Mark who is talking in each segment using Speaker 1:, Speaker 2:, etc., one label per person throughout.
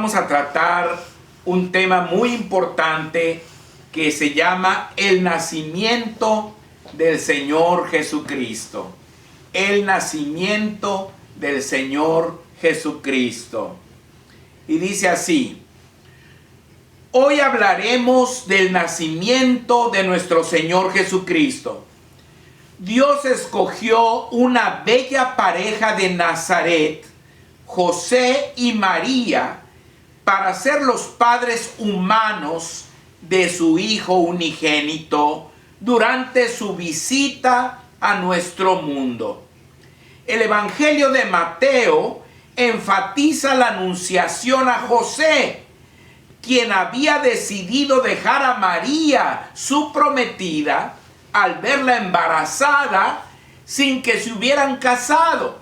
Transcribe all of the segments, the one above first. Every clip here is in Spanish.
Speaker 1: Vamos a tratar un tema muy importante que se llama el nacimiento del Señor Jesucristo. El nacimiento del Señor Jesucristo. Y dice así: hoy hablaremos del nacimiento de nuestro Señor Jesucristo. Dios escogió una bella pareja de Nazaret, José y María, para ser los padres humanos de su Hijo unigénito durante su visita a nuestro mundo. El Evangelio de Mateo enfatiza la anunciación a José, quien había decidido dejar a María, su prometida, al verla embarazada sin que se hubieran casado.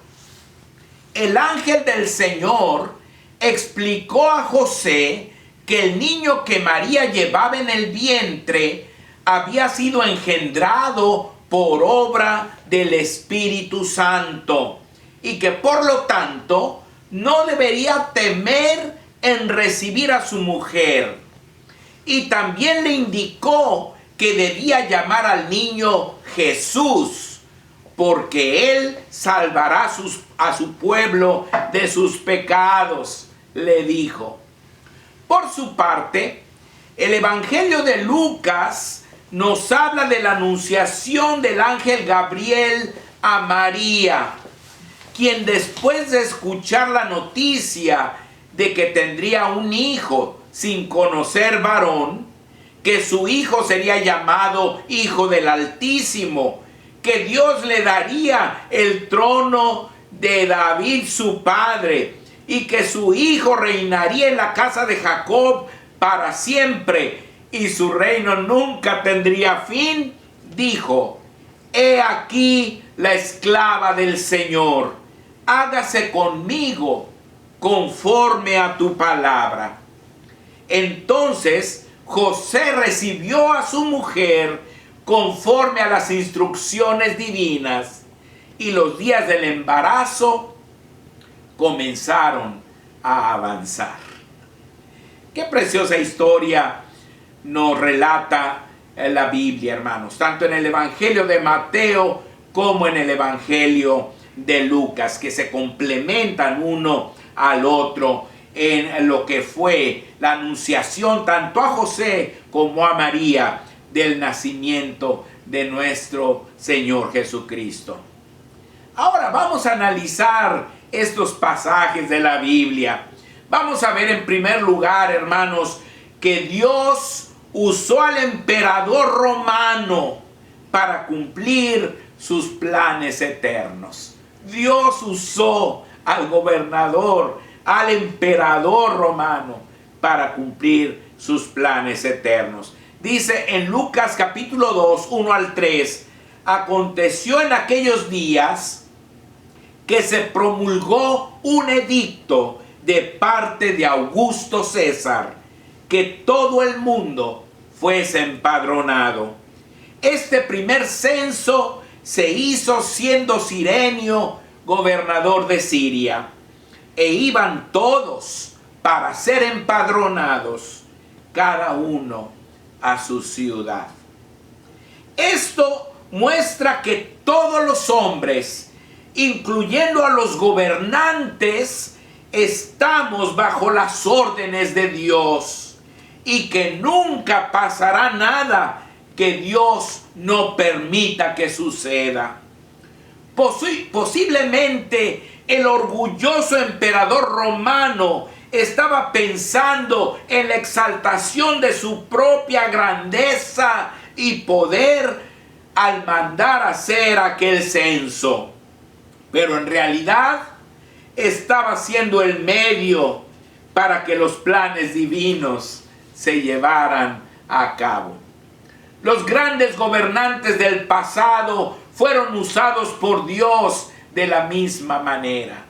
Speaker 1: El ángel del Señor explicó a José que el niño que María llevaba en el vientre había sido engendrado por obra del Espíritu Santo y que por lo tanto no debería temer en recibir a su mujer. Y también le indicó que debía llamar al niño Jesús, porque él salvará a su pueblo de sus pecados, le dijo. Por su parte, el Evangelio de Lucas nos habla de la anunciación del ángel Gabriel a María, quien después de escuchar la noticia de que tendría un hijo sin conocer varón, que su hijo sería llamado Hijo del Altísimo, que Dios le daría el trono de David su padre, y que su hijo reinaría en la casa de Jacob para siempre, y su reino nunca tendría fin, dijo: he aquí la esclava del Señor, hágase conmigo conforme a tu palabra. Entonces José recibió a su mujer conforme a las instrucciones divinas, y los días del embarazo comenzaron a avanzar. Qué preciosa historia nos relata la Biblia, hermanos, tanto en el Evangelio de Mateo como en el Evangelio de Lucas, que se complementan uno al otro en lo que fue la anunciación tanto a José como a María del nacimiento de nuestro Señor Jesucristo. Ahora vamos a analizar estos pasajes de la Biblia. Vamos a ver en primer lugar, hermanos, que Dios usó al emperador romano para cumplir sus planes eternos. Dios usó al gobernador, al emperador romano, para cumplir sus planes eternos. Dice en Lucas capítulo 2, 1 al 3, aconteció en aquellos días que se promulgó un edicto de parte de Augusto César, que todo el mundo fuese empadronado. Este primer censo se hizo siendo Cirenio gobernador de Siria, e iban todos para ser empadronados, cada uno a su ciudad. Esto muestra que todos los hombres, incluyendo a los gobernantes, estamos bajo las órdenes de Dios, y que nunca pasará nada que Dios no permita que suceda. Posiblemente el orgulloso emperador romano estaba pensando en la exaltación de su propia grandeza y poder al mandar hacer aquel censo, pero en realidad estaba siendo el medio para que los planes divinos se llevaran a cabo. Los grandes gobernantes del pasado fueron usados por Dios de la misma manera.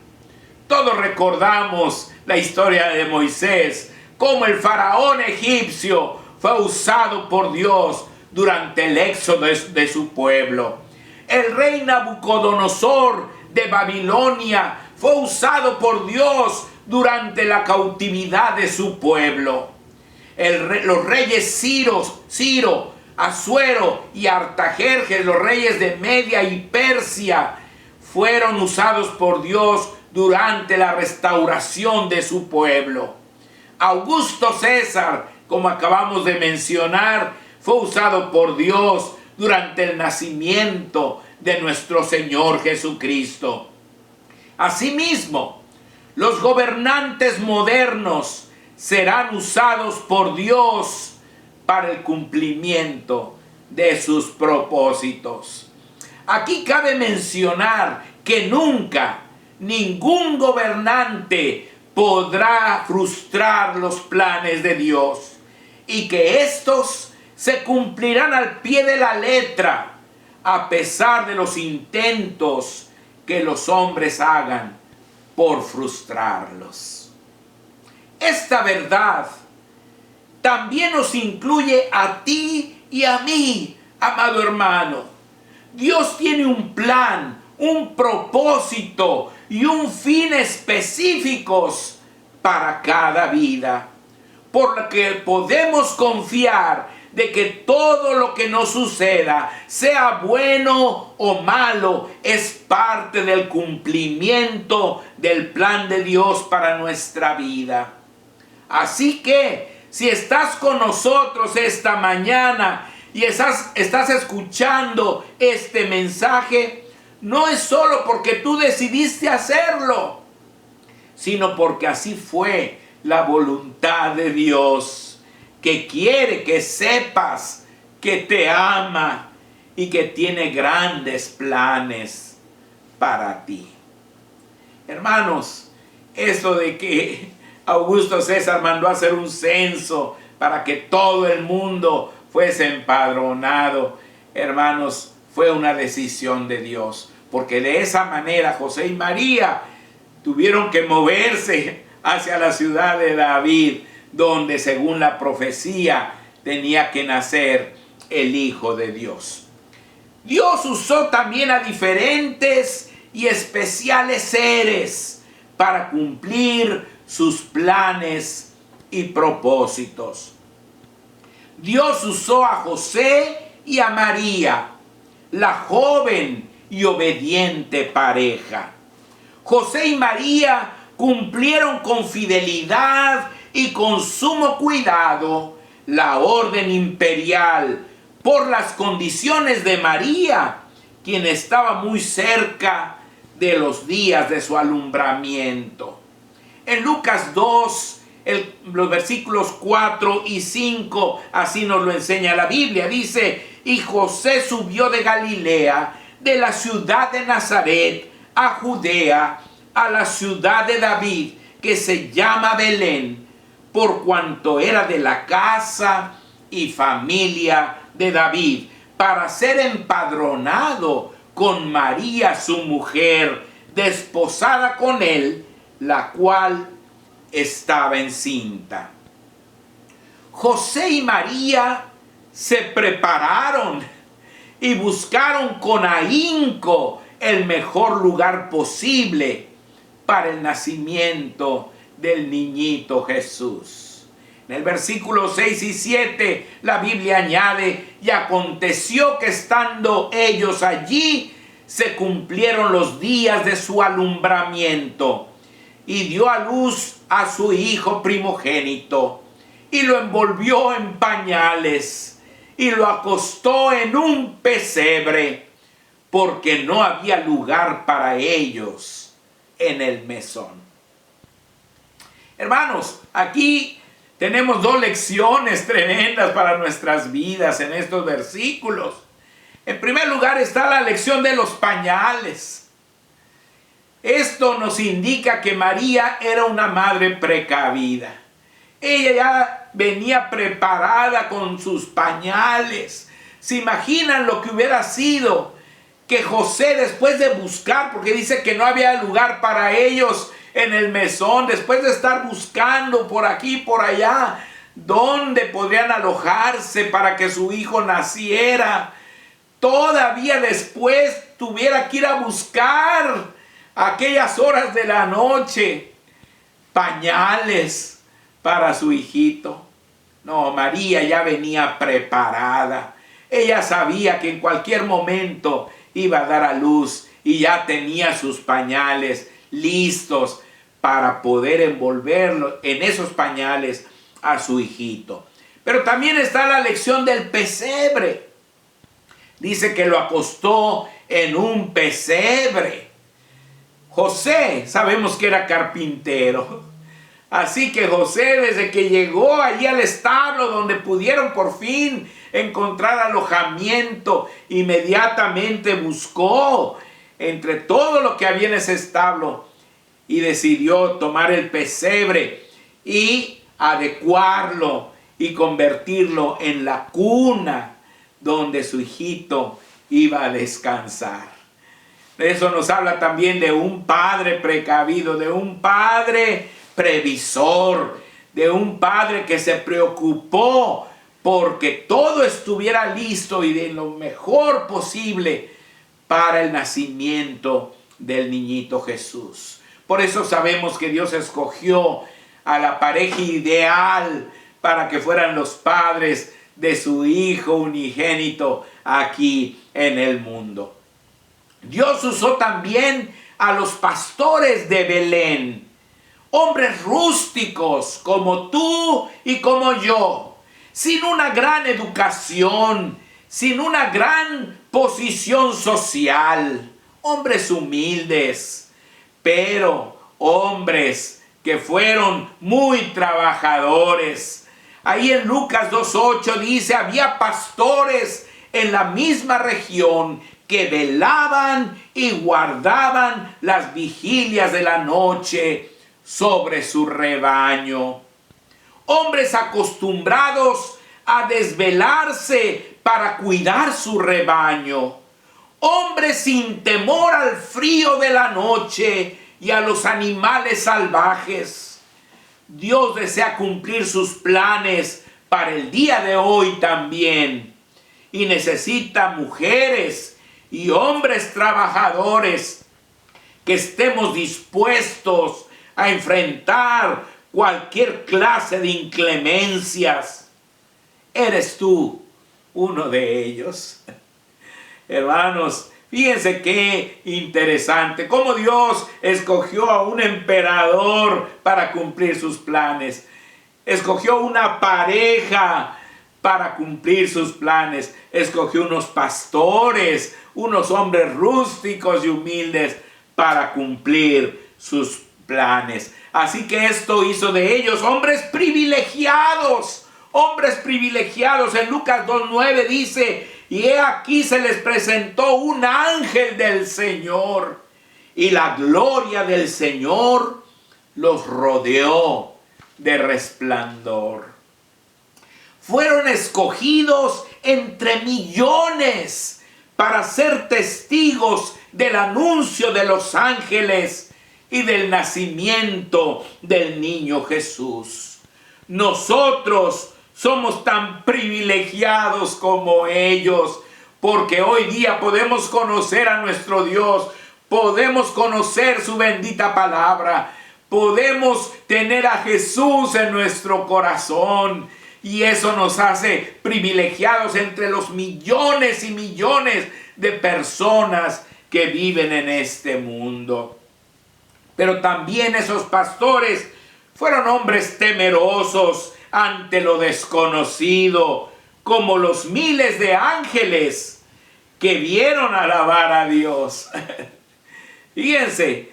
Speaker 1: Todos recordamos la historia de Moisés, cómo el faraón egipcio fue usado por Dios durante el éxodo de su pueblo. El rey Nabucodonosor de Babilonia fue usado por Dios durante la cautividad de su pueblo. Los reyes Ciro, Asuero y Artajerjes, los reyes de Media y Persia, fueron usados por Dios durante la restauración de su pueblo. Augusto César, como acabamos de mencionar, fue usado por Dios durante el nacimiento de nuestro Señor Jesucristo. Asimismo, los gobernantes modernos serán usados por Dios para el cumplimiento de sus propósitos. Aquí cabe mencionar que nunca ningún gobernante podrá frustrar los planes de Dios y que estos se cumplirán al pie de la letra a pesar de los intentos que los hombres hagan por frustrarlos. Esta verdad también nos incluye a ti y a mí, amado hermano. Dios tiene un plan, un propósito y un fin específicos para cada vida, por lo que podemos confiar de que todo lo que nos suceda, sea bueno o malo, es parte del cumplimiento del plan de Dios para nuestra vida. Así que, si estás con nosotros esta mañana y estás escuchando este mensaje, no es solo porque tú decidiste hacerlo, sino porque así fue la voluntad de Dios, que quiere que sepas que te ama y que tiene grandes planes para ti. Hermanos, eso de que Augusto César mandó a hacer un censo para que todo el mundo fuese empadronado, hermanos, fue una decisión de Dios, porque de esa manera José y María tuvieron que moverse hacia la ciudad de David, donde según la profecía tenía que nacer el Hijo de Dios. Dios usó también a diferentes y especiales seres para cumplir sus planes y propósitos. Dios usó a José y a María, la joven y obediente pareja. José y María cumplieron con fidelidad y con sumo cuidado la orden imperial por las condiciones de María, quien estaba muy cerca de los días de su alumbramiento. En Lucas 2, los versículos 4 y 5, así nos lo enseña la Biblia. Dice: y José subió de Galilea, de la ciudad de Nazaret, a Judea, a la ciudad de David, que se llama Belén, por cuanto era de la casa y familia de David, para ser empadronado con María su mujer, desposada con él, la cual estaba encinta. José y María se prepararon y buscaron con ahínco el mejor lugar posible para el nacimiento del niñito Jesús. En el versículo 6 y 7 la Biblia añade: y aconteció que estando ellos allí, se cumplieron los días de su alumbramiento, y dio a luz a su hijo primogénito, y lo envolvió en pañales, y lo acostó en un pesebre, porque no había lugar para ellos en el mesón. Hermanos, aquí tenemos dos lecciones tremendas para nuestras vidas en estos versículos. En primer lugar está la lección de los pañales. Esto nos indica que María era una madre precavida. Ella ya venía preparada con sus pañales. ¿Se imaginan lo que hubiera sido que José, después de buscar, porque dice que no había lugar para ellos en el mesón, después de estar buscando por aquí y por allá dónde podrían alojarse para que su hijo naciera, todavía después tuviera que ir a buscar a aquellas horas de la noche pañales para su hijito. No, María ya venía preparada. Ella sabía que en cualquier momento iba a dar a luz y ya tenía sus pañales listos para poder envolverlo en esos pañales a su hijito. Pero también está la lección del pesebre. Dice que lo acostó en un pesebre. José, sabemos que era carpintero. Así que José, desde que llegó allí al establo donde pudieron por fin encontrar alojamiento, inmediatamente buscó entre todo lo que había en ese establo y decidió tomar el pesebre y adecuarlo y convertirlo en la cuna donde su hijito iba a descansar. Eso nos habla también de un padre precavido, de un padre previsor, de un padre que se preocupó porque todo estuviera listo y de lo mejor posible para el nacimiento del niñito Jesús. Por eso sabemos que Dios escogió a la pareja ideal para que fueran los padres de su Hijo unigénito aquí en el mundo. Dios usó también a los pastores de Belén, hombres rústicos como tú y como yo, sin una gran educación, sin una gran posición social, hombres humildes, pero hombres que fueron muy trabajadores. Ahí en Lucas 2:8 dice, había pastores en la misma región que velaban y guardaban las vigilias de la noche sobre su rebaño. Hombres acostumbrados a desvelarse para cuidar su rebaño. Hombres sin temor al frío de la noche y a los animales salvajes. Dios desea cumplir sus planes para el día de hoy también. Y necesita mujeres y hombres trabajadores que estemos dispuestos a enfrentar cualquier clase de inclemencias. ¿Eres tú uno de ellos? Hermanos, fíjense qué interesante cómo Dios escogió a un emperador para cumplir sus planes. Escogió una pareja para cumplir sus planes. Escogió unos pastores, unos hombres rústicos y humildes para cumplir sus planes. Así que esto hizo de ellos hombres privilegiados. Hombres privilegiados. En Lucas 2:9 dice, y he aquí se les presentó un ángel del Señor, y la gloria del Señor los rodeó de resplandor. Fueron escogidos entre millones para ser testigos del anuncio de los ángeles y del nacimiento del niño Jesús. Nosotros somos tan privilegiados como ellos, porque hoy día podemos conocer a nuestro Dios, podemos conocer su bendita palabra, podemos tener a Jesús en nuestro corazón, y eso nos hace privilegiados entre los millones y millones de personas que viven en este mundo. Pero también esos pastores fueron hombres temerosos ante lo desconocido, como los miles de ángeles que vieron alabar a Dios. Fíjense,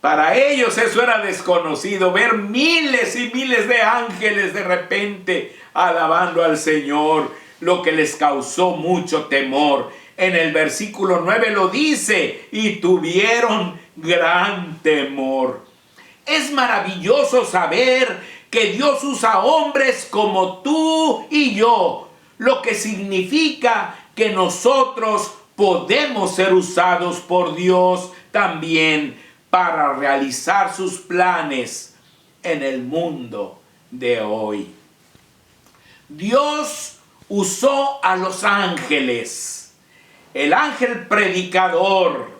Speaker 1: para ellos eso era desconocido, ver miles y miles de ángeles de repente alabando al Señor, lo que les causó mucho temor. En el versículo 9 lo dice, y tuvieron gran temor. Es maravilloso saber que Dios usa hombres como tú y yo, lo que significa que nosotros podemos ser usados por Dios también para realizar sus planes en el mundo de hoy. Dios usó a los ángeles, el ángel predicador,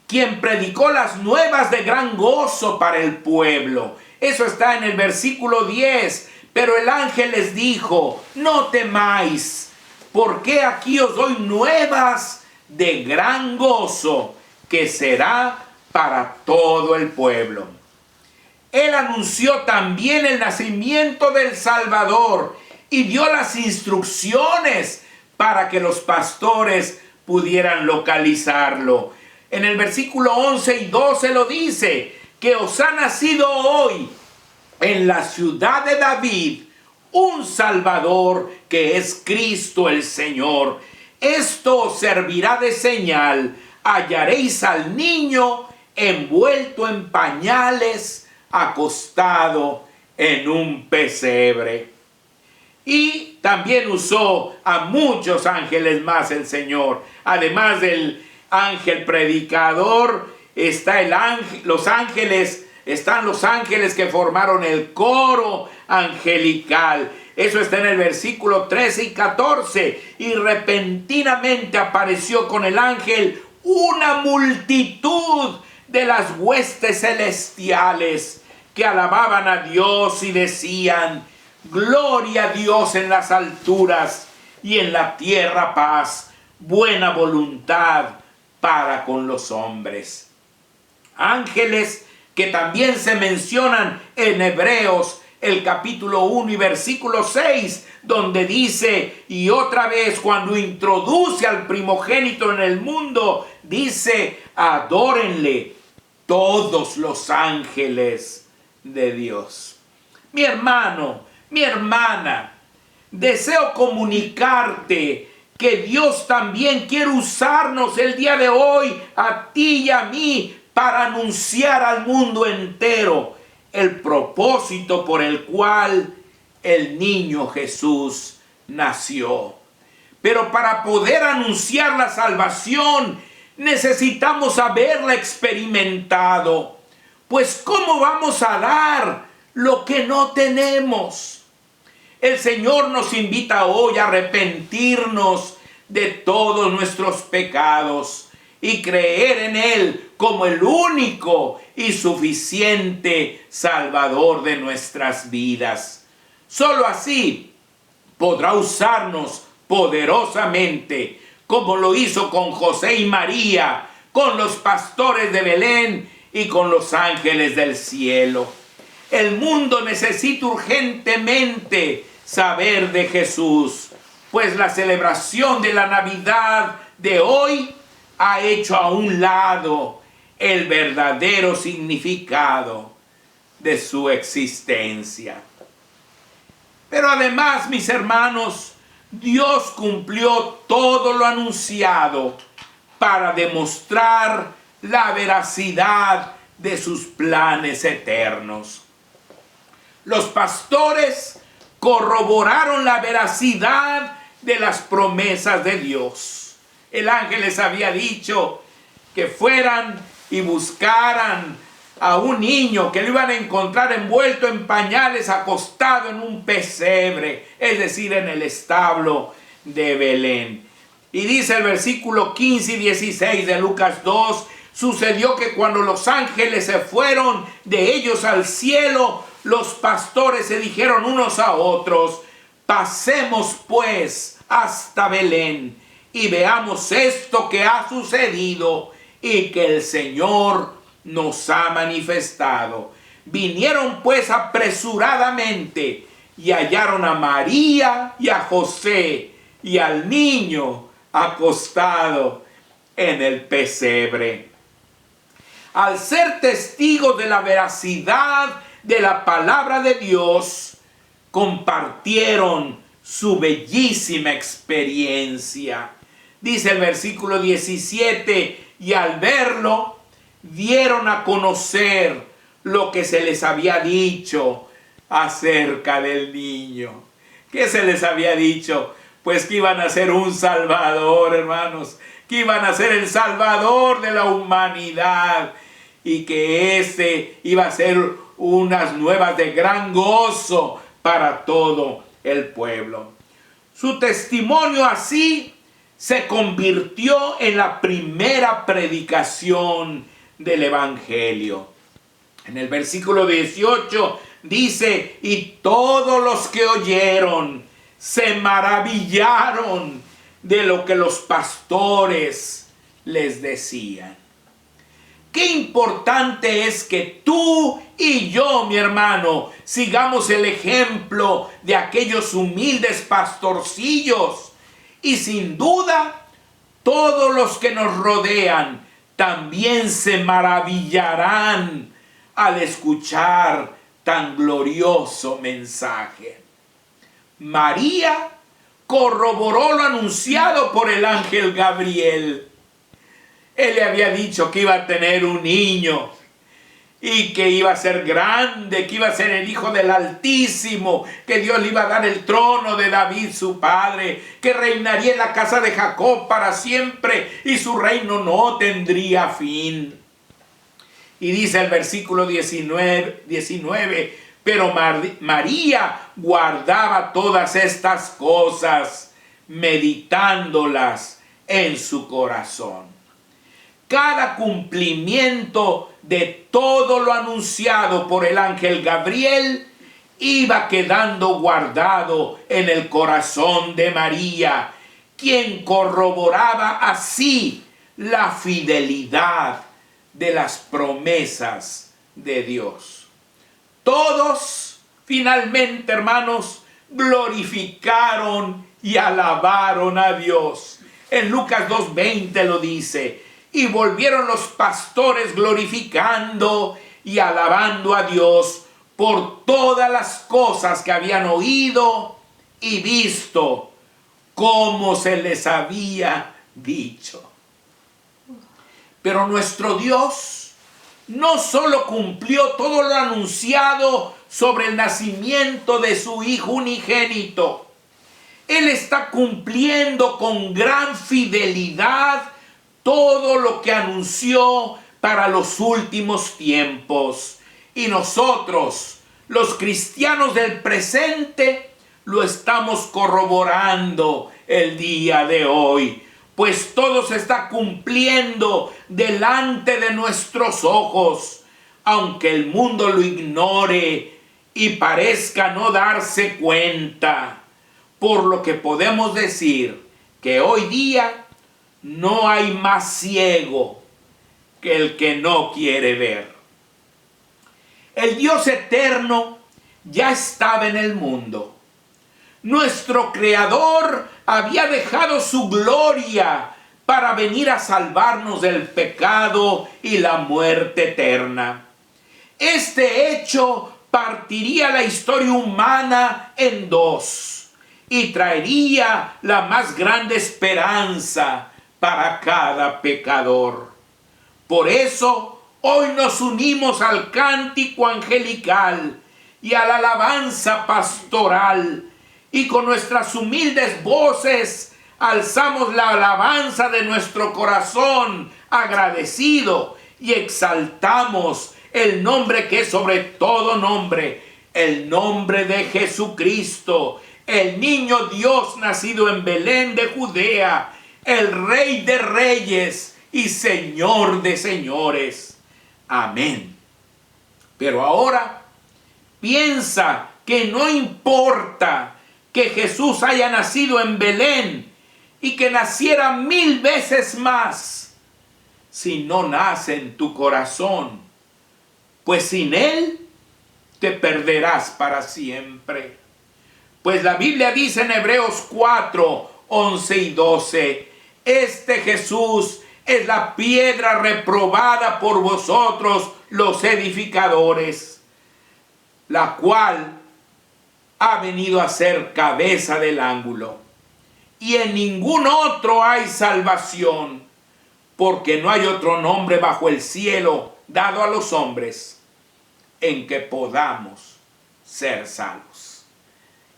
Speaker 1: quien predicó las nuevas de gran gozo para el pueblo. Eso está en el versículo 10. Pero el ángel les dijo: no temáis, porque aquí os doy nuevas de gran gozo, que será para todo el pueblo. Él anunció también el nacimiento del Salvador y dio las instrucciones para que los pastores pudieran localizarlo. En el versículo 11 y 12 lo dice, que os ha nacido hoy en la ciudad de David un Salvador, que es Cristo el Señor. Esto os servirá de señal: hallaréis al niño envuelto en pañales, acostado en un pesebre. Y también usó a muchos ángeles más el Señor. Además del ángel predicador, están los ángeles que formaron el coro angelical. Eso está en el versículo 13 y 14. Y repentinamente apareció con el ángel una multitud de las huestes celestiales, que alababan a Dios y decían: gloria a Dios en las alturas, y en la tierra paz, buena voluntad para con los hombres. Ángeles que también se mencionan en Hebreos, el capítulo 1 y versículo 6, donde dice, y otra vez cuando introduce al primogénito en el mundo, dice: adórenle todos los ángeles de Dios. Mi hermano, mi hermana, deseo comunicarte que Dios también quiere usarnos el día de hoy, a ti y a mí, para anunciar al mundo entero el propósito por el cual el niño Jesús nació. Pero para poder anunciar la salvación necesitamos haberla experimentado. Pues ¿cómo vamos a dar lo que no tenemos? El Señor nos invita hoy a arrepentirnos de todos nuestros pecados y creer en Él como el único y suficiente Salvador de nuestras vidas. Solo así podrá usarnos poderosamente, como lo hizo con José y María, con los pastores de Belén y con los ángeles del cielo. El mundo necesita urgentemente saber de Jesús, pues la celebración de la Navidad de hoy ha hecho a un lado el verdadero significado de su existencia. Pero además, mis hermanos, Dios cumplió todo lo anunciado para demostrar la veracidad de sus planes eternos. Los pastores corroboraron la veracidad de las promesas de Dios. El ángel les había dicho que fueran y buscaran a un niño, que lo iban a encontrar envuelto en pañales, acostado en un pesebre, es decir, en el establo de Belén. Y dice el versículo 15 y 16 de Lucas 2, sucedió que cuando los ángeles se fueron de ellos al cielo, los pastores se dijeron unos a otros: pasemos pues hasta Belén y veamos esto que ha sucedido y que el Señor nos ha manifestado. Vinieron pues apresuradamente y hallaron a María y a José y al niño acostado en el pesebre. Al ser testigos de la veracidad de la palabra de Dios, compartieron su bellísima experiencia. Dice el versículo 17, y al verlo, dieron a conocer lo que se les había dicho acerca del niño. ¿Qué se les había dicho? Pues que iban a ser un Salvador, hermanos, que iban a ser el Salvador de la humanidad y que este iba a ser unas nuevas de gran gozo para todo el pueblo. Su testimonio así se convirtió en la primera predicación del Evangelio. En el versículo 18 dice, y todos los que oyeron se maravillaron de lo que los pastores les decían. Qué importante es que tú y yo, mi hermano, sigamos el ejemplo de aquellos humildes pastorcillos. Y sin duda, todos los que nos rodean también se maravillarán al escuchar tan glorioso mensaje. María corroboró lo anunciado por el ángel Gabriel. Él le había dicho que iba a tener un niño y que iba a ser grande, que iba a ser el Hijo del Altísimo, que Dios le iba a dar el trono de David su padre, que reinaría en la casa de Jacob para siempre y su reino no tendría fin. Y dice el versículo 19, pero María guardaba todas estas cosas, meditándolas en su corazón. Cada cumplimiento de todo lo anunciado por el ángel Gabriel iba quedando guardado en el corazón de María, quien corroboraba así la fidelidad de las promesas de Dios. Todos, finalmente, hermanos, glorificaron y alabaron a Dios. En Lucas 2:20 lo dice, y volvieron los pastores glorificando y alabando a Dios por todas las cosas que habían oído y visto, como se les había dicho. Pero nuestro Dios no solo cumplió todo lo anunciado sobre el nacimiento de su Hijo unigénito, Él está cumpliendo con gran fidelidad todo lo que anunció para los últimos tiempos. Y nosotros, los cristianos del presente, lo estamos corroborando el día de hoy, pues todo se está cumpliendo delante de nuestros ojos, aunque el mundo lo ignore y parezca no darse cuenta. Por lo que podemos decir que hoy día no hay más ciego que el que no quiere ver. El Dios eterno ya estaba en el mundo. Nuestro Creador había dejado su gloria para venir a salvarnos del pecado y la muerte eterna. Este hecho partiría la historia humana en dos y traería la más grande esperanza para cada pecador. Por eso hoy nos unimos al cántico angelical y a la alabanza pastoral, y con nuestras humildes voces alzamos la alabanza de nuestro corazón agradecido y exaltamos el nombre que es sobre todo nombre, el nombre de Jesucristo, el niño Dios nacido en Belén de Judea, el Rey de Reyes y Señor de Señores. Amén. Pero ahora piensa que no importa que Jesús haya nacido en Belén y que naciera 1000 veces más, si no nace en tu corazón, pues sin Él te perderás para siempre. Pues la Biblia dice en Hebreos 4, 11 y 12, este Jesús es la piedra reprobada por vosotros los edificadores, la cual ha venido a ser cabeza del ángulo. Y en ningún otro hay salvación, porque no hay otro nombre bajo el cielo dado a los hombres en que podamos ser salvos.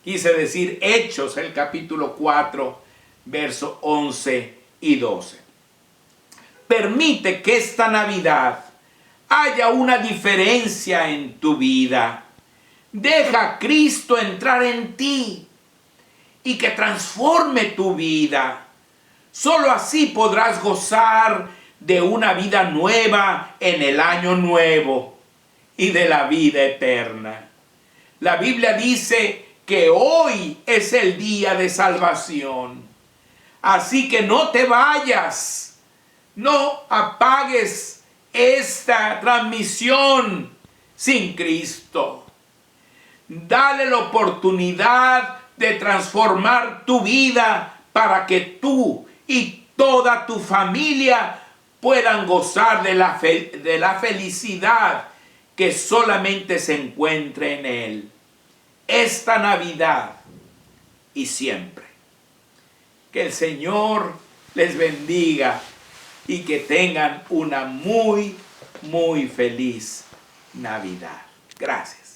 Speaker 1: Quise decir Hechos, el capítulo 4, versos 11 y 12. Permite que esta Navidad haya una diferencia en tu vida. Deja a Cristo entrar en ti y que transforme tu vida. Solo así podrás gozar de una vida nueva en el año nuevo. y de la vida eterna. La Biblia dice que hoy es el día de salvación. Así que no te vayas, no apagues esta transmisión sin Cristo. Dale la oportunidad de transformar tu vida para que tú y toda tu familia puedan gozar de la felicidad que solamente se encuentra en Él. Esta Navidad y siempre. Que el Señor les bendiga y que tengan una muy, muy feliz Navidad. Gracias.